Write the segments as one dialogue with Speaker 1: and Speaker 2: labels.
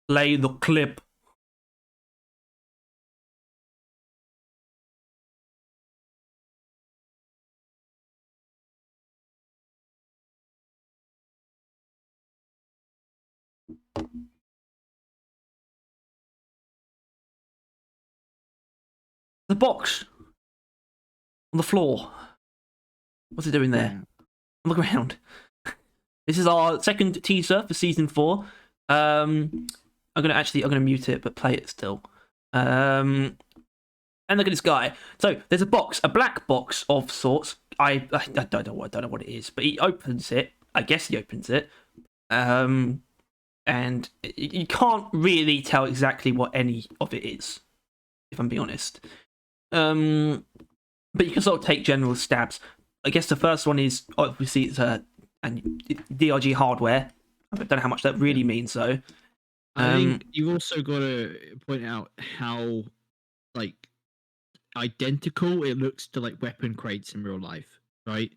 Speaker 1: Play the clip. The box on the floor. What's it doing there? On the ground. This is our second teaser for season 4. I'm gonna mute it, but play it still. And look at this guy. So there's a box, a black box of sorts. I don't know what it is, but he opens it. I guess he opens it. And you can't really tell exactly what any of it is, if I'm being honest. But you can sort of take general stabs. I guess the first one is obviously it's DRG hardware. I don't know how much that really means though.
Speaker 2: I think you've also got to point out how like identical it looks to like weapon crates in real life, right?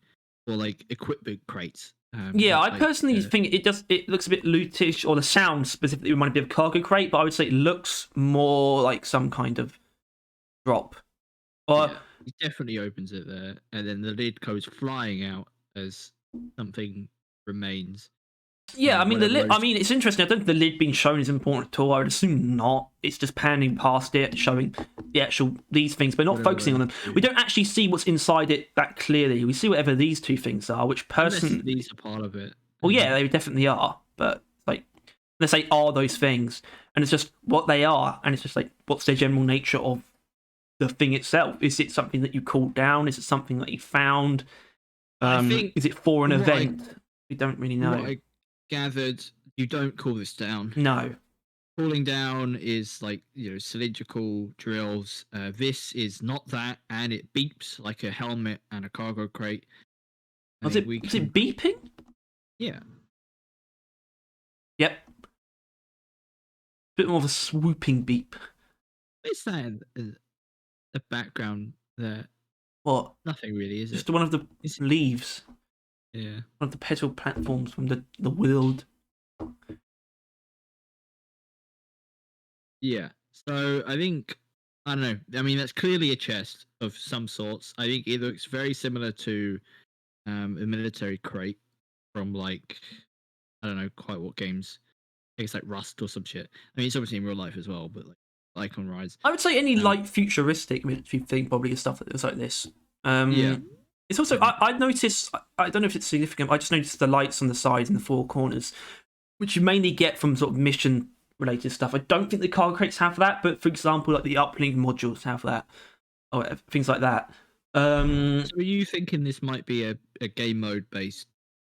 Speaker 2: Or like equipment crates.
Speaker 1: Yeah, I
Speaker 2: like,
Speaker 1: personally think it looks a bit lootish, or the sound specifically reminded me of a cargo crate, but I would say it looks more like some kind of drop. Or
Speaker 2: yeah, he definitely opens it there, and then the lid goes flying out as something remains.
Speaker 1: yeah, I mean the lid. I mean it's interesting. I don't think the lid being shown is important at all. I would assume not. It's just panning past it, showing the actual these things, but not focusing on them. We don't actually see what's inside it that clearly. We see whatever these two things are, which person
Speaker 2: these are part of it.
Speaker 1: Well, yeah, they definitely are. But like, let's say are those things, and it's just what they are, and it's just like what's the general nature of the thing itself? Is it something that you called down? Is it something that you found? Is it for an event? We don't really know.
Speaker 2: What I gathered, you don't call this down.
Speaker 1: No.
Speaker 2: Calling down is like, cylindrical drills. This is not that, and it beeps like a helmet and a cargo crate.
Speaker 1: Is it beeping?
Speaker 2: Yeah.
Speaker 1: Yep. Bit more of a swooping beep.
Speaker 2: What's that in the background there?
Speaker 1: What?
Speaker 2: Nothing really, is it?
Speaker 1: Just one of the leaves.
Speaker 2: Yeah.
Speaker 1: One of the petal platforms from the world.
Speaker 2: Yeah. So I think, I don't know. I mean, that's clearly a chest of some sorts. I think it looks very similar to a military crate from like, I don't know quite what games. I think it's like Rust or some shit. I mean, it's obviously in real life as well, but like Icon Rise.
Speaker 1: I would say any light futuristic military thing probably is stuff that looks like this. Yeah. It's also, I noticed, I don't know if it's significant, but I just noticed the lights on the sides and the four corners, which you mainly get from sort of mission related stuff. I don't think the cargo crates have that, but for example, like the uplink modules have that, or things like that.
Speaker 2: So are you thinking this might be a game mode based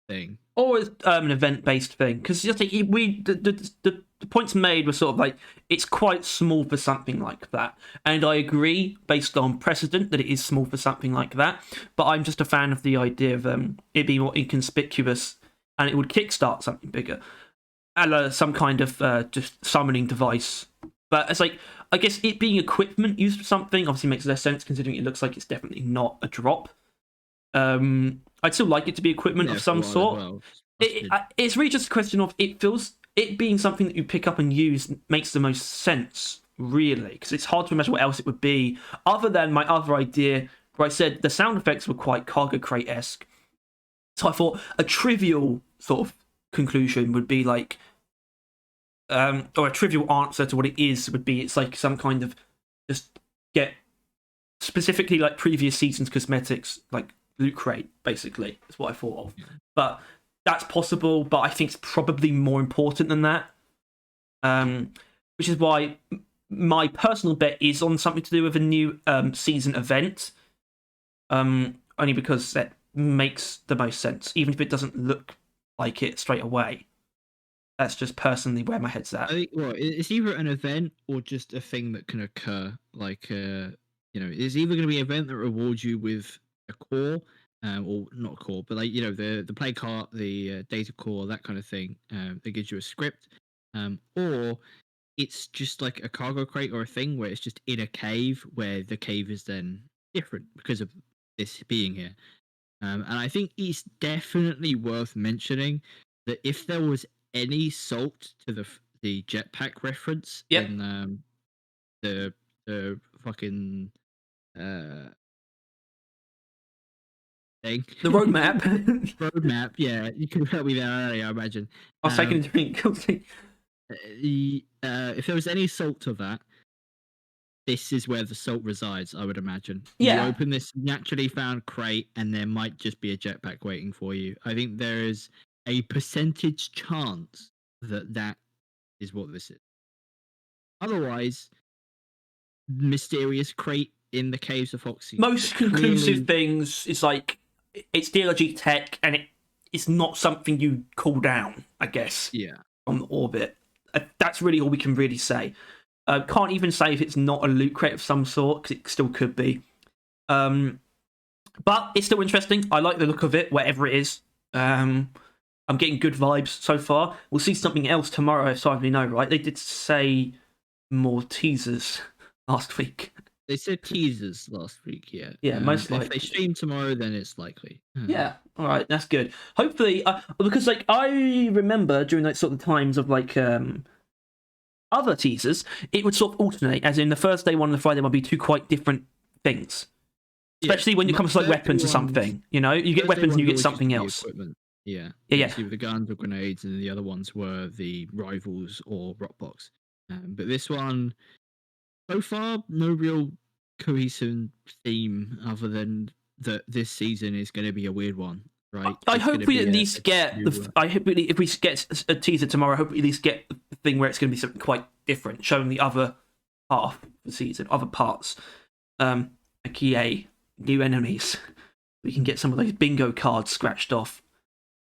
Speaker 2: thing?
Speaker 1: Or an event based thing? Because the points made were sort of like, it's quite small for something like that. And I agree, based on precedent, that it is small for something like that. But I'm just a fan of the idea of it being more inconspicuous, and it would kickstart something bigger. Some kind of just summoning device. But it's like, I guess it being equipment used for something obviously makes less sense, considering it looks like it's definitely not a drop. I'd still like it to be equipment of some sort. Well. It's really just a question of it being something that you pick up and use makes the most sense, really, because it's hard to imagine what else it would be, other than my other idea where I said the sound effects were quite cargo crate-esque. So I thought a trivial sort of conclusion would be like, or a trivial answer to what it is would be, it's like some kind of just get specifically like previous seasons cosmetics, like loot crate, basically, is what I thought of. But that's possible, but I think it's probably more important than that. Which is why my personal bet is on something to do with a new season event. Only because that makes the most sense, even if it doesn't look like it straight away. That's just personally where my head's at.
Speaker 2: I think, well, it's either an event or just a thing that can occur. Like, it's either going to be an event that rewards you with a core, or not a core, but like, the play cart, the data core, that kind of thing, that gives you a script, or it's just like a cargo crate or a thing where it's just in a cave where the cave is then different because of this being here. And I think it's definitely worth mentioning that if there was any salt to the jetpack reference
Speaker 1: Yep.
Speaker 2: in the fucking uh thing.
Speaker 1: The roadmap.
Speaker 2: Roadmap, yeah, you can help me there earlier, I imagine.
Speaker 1: I was taking a drink.
Speaker 2: If there was any salt to that, this is where the salt resides, I would imagine. You
Speaker 1: Yeah.
Speaker 2: open this naturally found crate, and there might just be a jetpack waiting for you. I think there is a percentage chance that that is what this is. Otherwise, mysterious crate in the caves of Foxy.
Speaker 1: Most conclusive things is like it's DRG tech, and it's not something you call down, I guess,
Speaker 2: Yeah.
Speaker 1: on the orbit. That's really all we can really say. Can't even say if it's not a loot crate of some sort, because it still could be. But it's still interesting. I like the look of it, whatever it is. I'm getting good vibes so far. We'll see something else tomorrow, as far as we know, right? They did say more teasers last week.
Speaker 2: They said teasers last week, yeah.
Speaker 1: Yeah, most
Speaker 2: If
Speaker 1: likely.
Speaker 2: they stream tomorrow, then it's likely.
Speaker 1: Yeah, all right, that's good. Hopefully, because like I remember during like sort of times of like other teasers, it would sort of alternate, as in the Thursday one and the Friday one would be two quite different things. Especially when it comes to like weapons or something, you know, you get weapons and you get something else.
Speaker 2: Equipment. Yeah,
Speaker 1: yeah.
Speaker 2: See, the guns or grenades, and the other ones were the rivals or rockbox. But this one, so far, no real cohesive theme other than that this season is going to be a weird one, right?
Speaker 1: I hope we at least get. I hope if we get a teaser tomorrow, I hope we at least get the thing where it's going to be something quite different, showing the other half of the season, other parts. Aka new enemies. We can get some of those bingo cards scratched off.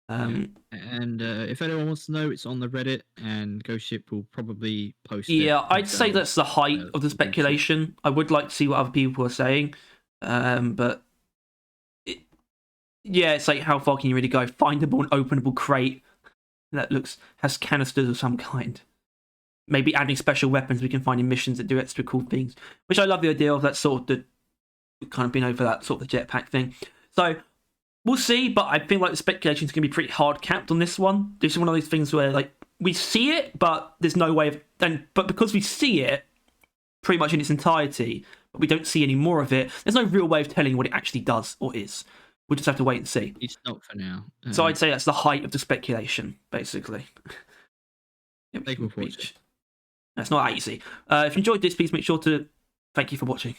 Speaker 2: And if anyone wants to know, it's on the Reddit, and Ghost Ship will probably post it.
Speaker 1: Yeah, I'd say that's the height of the speculation. I would like to see what other people are saying, but it's like how far can you really go? Findable and openable crate that has canisters of some kind. Maybe adding special weapons we can find in missions that do extra cool things, which I love the idea of. That sort of kind of been over that sort of the jetpack thing. So we'll see, but I feel like the speculation is going to be pretty hard capped on this one. This is one of those things where like we see it, but there's no way of but because we see it pretty much in its entirety, but we don't see any more of it, there's no real way of telling what it actually does or is. We'll just have to wait and see.
Speaker 2: It's not for now.
Speaker 1: So I'd say that's the height of the speculation, basically.
Speaker 2: Thank you for watching.
Speaker 1: That's not easy. If you enjoyed this, please make sure to thank you for watching.